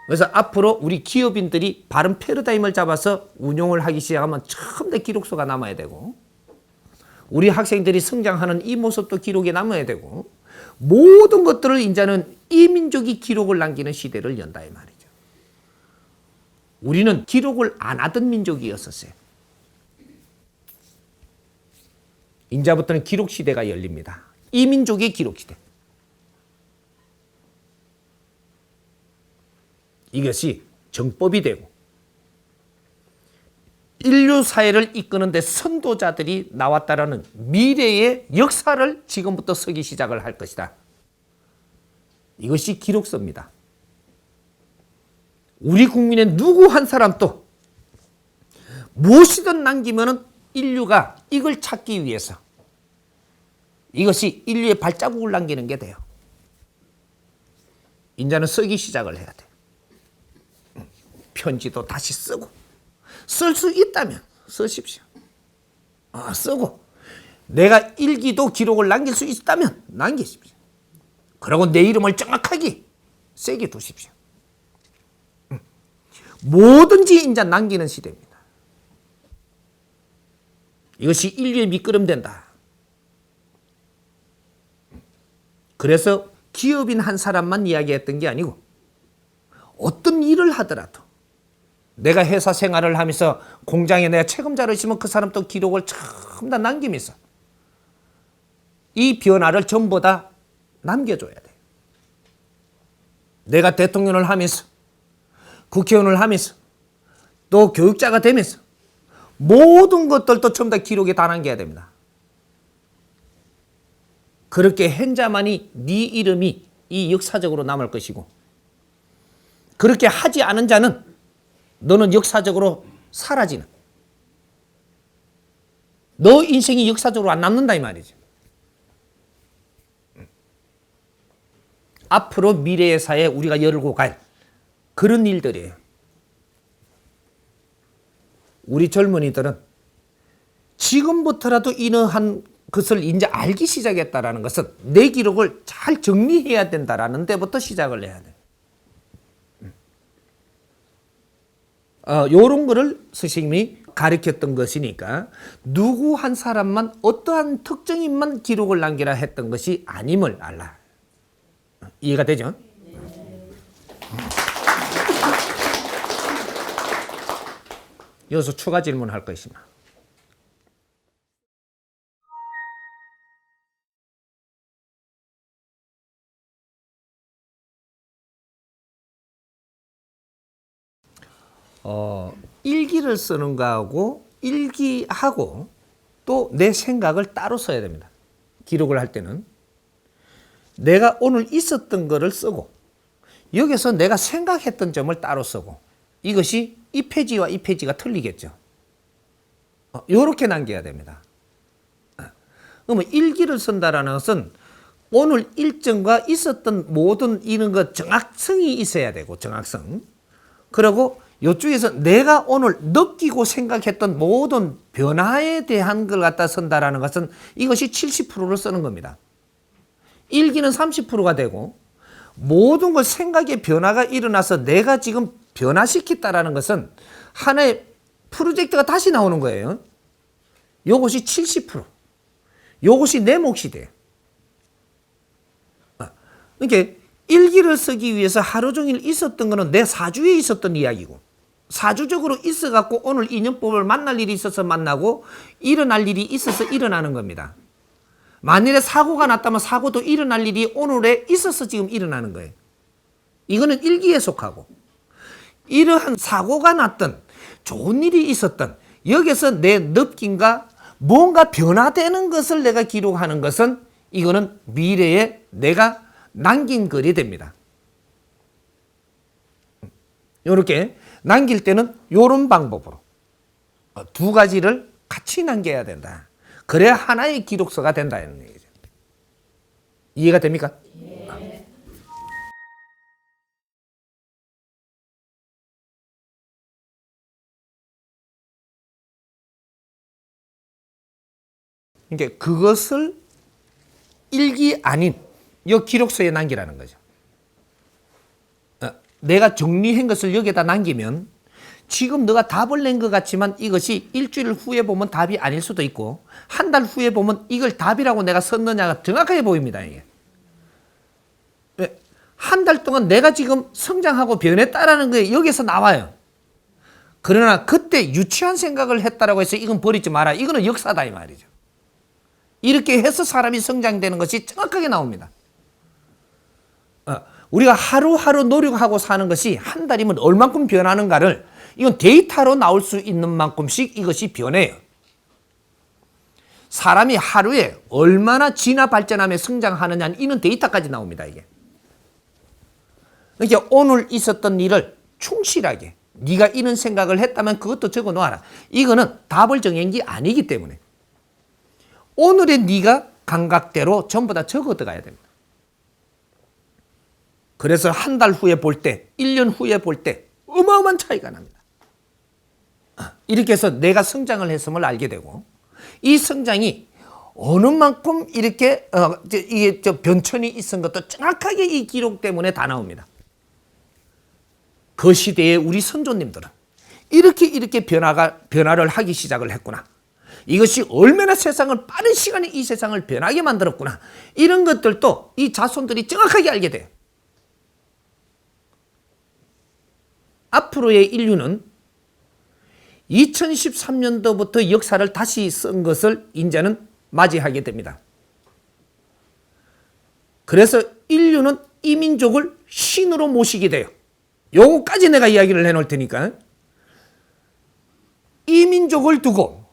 그래서 앞으로 우리 기업인들이 바른 패러다임을 잡아서 운용을 하기 시작하면 처음부터 기록서가 남아야 되고, 우리 학생들이 성장하는 이 모습도 기록에 남아야 되고, 모든 것들을 이제는 이 민족이 기록을 남기는 시대를 연다 이 말이죠. 우리는 기록을 안 하던 민족이었었어요. 이제부터는 기록 시대가 열립니다. 이 민족의 기록 시대. 이것이 정법이 되고 인류 사회를 이끄는 데 선도자들이 나왔다라는 미래의 역사를 지금부터 쓰기 시작을 할 것이다. 이것이 기록서입니다. 우리 국민의 누구 한 사람도 무엇이든 남기면 인류가 이걸 찾기 위해서 이것이 인류의 발자국을 남기는 게 돼요. 이제는 쓰기 시작을 해야 돼. 편지도 다시 쓰고, 쓸 수 있다면 쓰십시오. 쓰고 내가 일기도 기록을 남길 수 있다면 남기십시오. 그리고 내 이름을 정확하게 세게 두십시오. 뭐든지 이제 남기는 시대입니다. 이것이 인류의 밑거름 된다. 그래서 기업인 한 사람만 이야기했던 게 아니고 어떤 일을 하더라도 내가 회사 생활을 하면서 공장에 내가 책임자를 있으면 그 사람도 기록을 전부 다 남기면서 이 변화를 전부 다 남겨줘야 돼. 내가 대통령을 하면서 국회의원을 하면서 또 교육자가 되면서 모든 것들도 전부 다 기록에 다 남겨야 됩니다. 그렇게 한 자만이 네 이름이 이 역사적으로 남을 것이고, 그렇게 하지 않은 자는 너는 역사적으로 사라지는, 너 인생이 역사적으로 안 남는다 이 말이죠. 앞으로 미래의 사회에 우리가 열고 갈 그런 일들이에요. 우리 젊은이들은 지금부터라도 이러한 것을 이제 알기 시작했다라는 것은 내 기록을 잘 정리해야 된다라는 데부터 시작을 해야 돼. 요런 거를 선생님이 가르쳤던 것이니까 누구 한 사람만 어떠한 특정인만 기록을 남기라 했던 것이 아님을 알라. 이해가 되죠? 여기서 추가 질문할 것이나. 일기를 쓰는 거하고 일기하고 또 내 생각을 따로 써야 됩니다. 기록을 할 때는 내가 오늘 있었던 거를 쓰고 여기서 내가 생각했던 점을 따로 쓰고, 이것이 이 페이지와 이 페이지가 틀리겠죠. 이렇게 남겨야 됩니다. 그러면 일기를 쓴다라는 것은 오늘 일정과 있었던 모든 이런 것 정확성이 있어야 되고, 정확성. 그리고 이쪽에서 내가 오늘 느끼고 생각했던 모든 변화에 대한 걸 갖다 쓴다라는 것은 이것이 70%를 쓰는 겁니다. 일기는 30%가 되고, 모든 것 생각의 변화가 일어나서 내가 지금 변화시켰다라는 것은 하나의 프로젝트가 다시 나오는 거예요. 이것이 70%. 이것이 내 몫이 돼요. 그러니까 일기를 쓰기 위해서 하루 종일 있었던 거는 내 사주에 있었던 이야기고, 사주적으로 있어갖고 오늘 인연법을 만날 일이 있어서 만나고 일어날 일이 있어서 일어나는 겁니다. 만일에 사고가 났다면 사고도 일어날 일이 오늘에 있어서 지금 일어나는 거예요. 이거는 일기에 속하고, 이러한 사고가 났던 좋은 일이 있었던 여기서 내 느낌과 뭔가 변화되는 것을 내가 기록하는 것은 이거는 미래에 내가 남긴 글이 됩니다. 이렇게 남길 때는 이런 방법으로 두 가지를 같이 남겨야 된다. 그래야 하나의 기록서가 된다는 얘기죠. 이해가 됩니까? 예. 그러니까 그것을 일기 아닌 이 기록서에 남기라는 거죠. 내가 정리한 것을 여기에다 남기면 지금 너가 답을 낸 것 같지만 이것이 일주일 후에 보면 답이 아닐 수도 있고 한 달 후에 보면 이걸 답이라고 내가 썼느냐가 정확하게 보입니다. 이게. 한 달 동안 내가 지금 성장하고 변했다라는 게 여기서 나와요. 그러나 그때 유치한 생각을 했다라고 해서 이건 버리지 마라. 이거는 역사다 이 말이죠. 이렇게 해서 사람이 성장되는 것이 정확하게 나옵니다. 우리가 하루하루 노력하고 사는 것이 한 달이면 얼만큼 변하는가를 이건 데이터로 나올 수 있는 만큼씩 이것이 변해요. 사람이 하루에 얼마나 진화 발전하며 성장하느냐는 이런 데이터까지 나옵니다. 이게. 그러니까 오늘 있었던 일을 충실하게 네가 이런 생각을 했다면 그것도 적어 놓아라. 이거는 답을 정한 게 아니기 때문에 오늘의 네가 감각대로 전부 다 적어 들어가야 됩니다. 그래서 한 달 후에 볼 때, 1년 후에 볼 때 어마어마한 차이가 납니다. 이렇게 해서 내가 성장을 했음을 알게 되고 이 성장이 어느 만큼 이렇게 이게 변천이 있은 것도 정확하게 이 기록 때문에 다 나옵니다. 그 시대의 우리 선조님들은 이렇게 변화를 하기 시작을 했구나. 이것이 얼마나 세상을 빠른 시간에 이 세상을 변하게 만들었구나. 이런 것들도 이 자손들이 정확하게 알게 돼요. 앞으로의 인류는 2013년도부터 역사를 다시 쓴 것을 이제는 맞이하게 됩니다. 그래서 인류는 이 민족을 신으로 모시게 돼요. 요거까지 내가 이야기를 해놓을 테니까 이 민족을 두고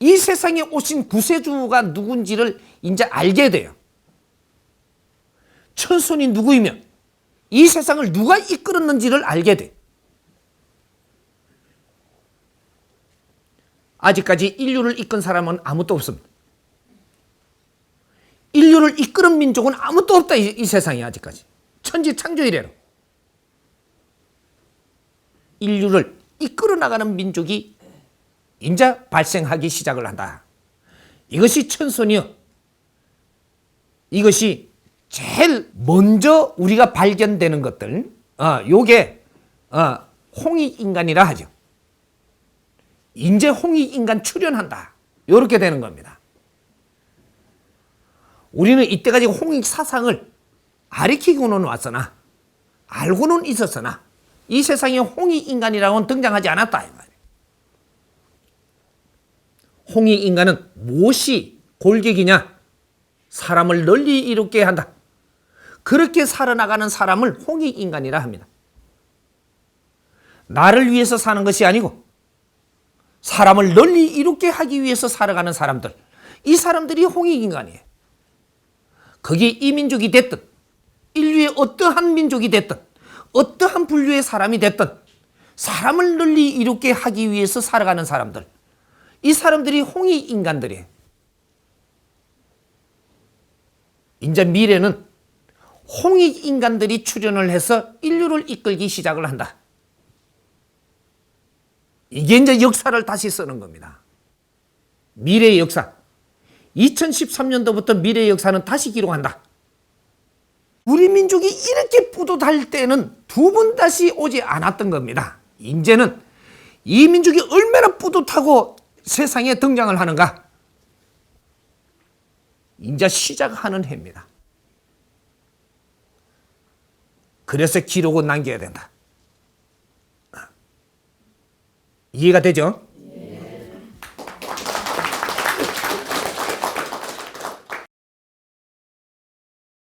이 세상에 오신 구세주가 누군지를 이제 알게 돼요. 천손이 누구이며 이 세상을 누가 이끌었는지를 알게 돼. 아직까지 인류를 이끈 사람은 아무도 없습니다. 인류를 이끄는 민족은 아무도 없다. 이 세상에 아직까지. 천지 창조 이래로. 인류를 이끌어 나가는 민족이 이제 발생하기 시작을 한다. 이것이 천손이요. 이것이 제일 먼저 우리가 발견되는 것들, 요게 홍익인간이라 하죠. 이제 홍익인간 출현한다. 이렇게 되는 겁니다. 우리는 이때까지 홍익사상을 가리키고는 왔으나 알고는 있었으나 이 세상에 홍익인간이라고는 등장하지 않았다. 이 말이에요. 홍익인간은 무엇이 골격이냐? 사람을 널리 이롭게 한다. 그렇게 살아나가는 사람을 홍익인간이라 합니다. 나를 위해서 사는 것이 아니고 사람을 널리 이롭게 하기 위해서 살아가는 사람들, 이 사람들이 홍익인간이에요. 그게 이민족이 됐든 인류의 어떠한 민족이 됐든 어떠한 분류의 사람이 됐든 사람을 널리 이롭게 하기 위해서 살아가는 사람들, 이 사람들이 홍익인간들이에요. 이제 미래는 홍익인간들이 출현을 해서 인류를 이끌기 시작을 한다. 이게 이제 역사를 다시 쓰는 겁니다. 미래의 역사. 2013년도부터 미래의 역사는 다시 기록한다. 우리 민족이 이렇게 뿌듯할 때는 두 번 다시 오지 않았던 겁니다. 이제는 이 민족이 얼마나 뿌듯하고 세상에 등장을 하는가. 이제 시작하는 해입니다. 그래서 기록을 남겨야 된다. 이해가 되죠?